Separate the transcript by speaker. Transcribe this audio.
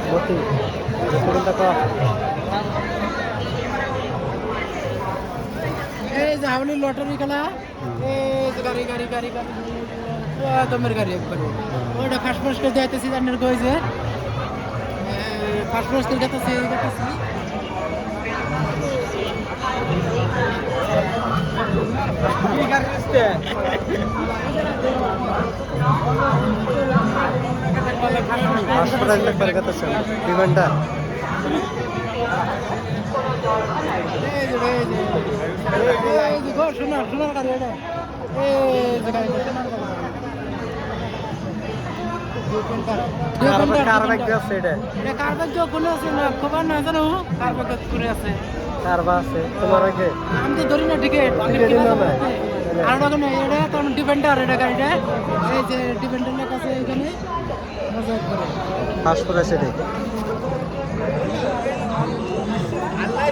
Speaker 1: মতি কোনটা কো
Speaker 2: এই যে হাওলি লটারি খেলা এই যে গাড়ি গাড়ি গাড়ি গাড়ি দমের গাড়ি একবারে ওইটা ফার্স্ট ফার্স্ট করে যাইতেছি জানেন কই যে ফার্স্ট ফার্স্ট করে যাইতেছি কি গাড়ি আসছে
Speaker 1: হাসপাতাল একবার গেতেছে বিমানটা
Speaker 2: এই যে ঘর সোনার সোনার গাড়ি এটা এই যে গাড়ি সোনার গাড়ি
Speaker 1: কার ব্যাগ আছে এটা
Speaker 2: কার ব্যাগ কোন আছে না খবর না জানো কার ব্যাগ করে আছে
Speaker 1: কার বা আছে তোমার আগে
Speaker 2: আমি তো ধরি না টিকিট আর ওখানে এটা তো ডিপেন্ডার এটা গাড়িটা এই যে ডিপেন্ডারের কাছে এখানে মজা করে
Speaker 1: হাসপাতাল সেটাই
Speaker 2: আল্লাহ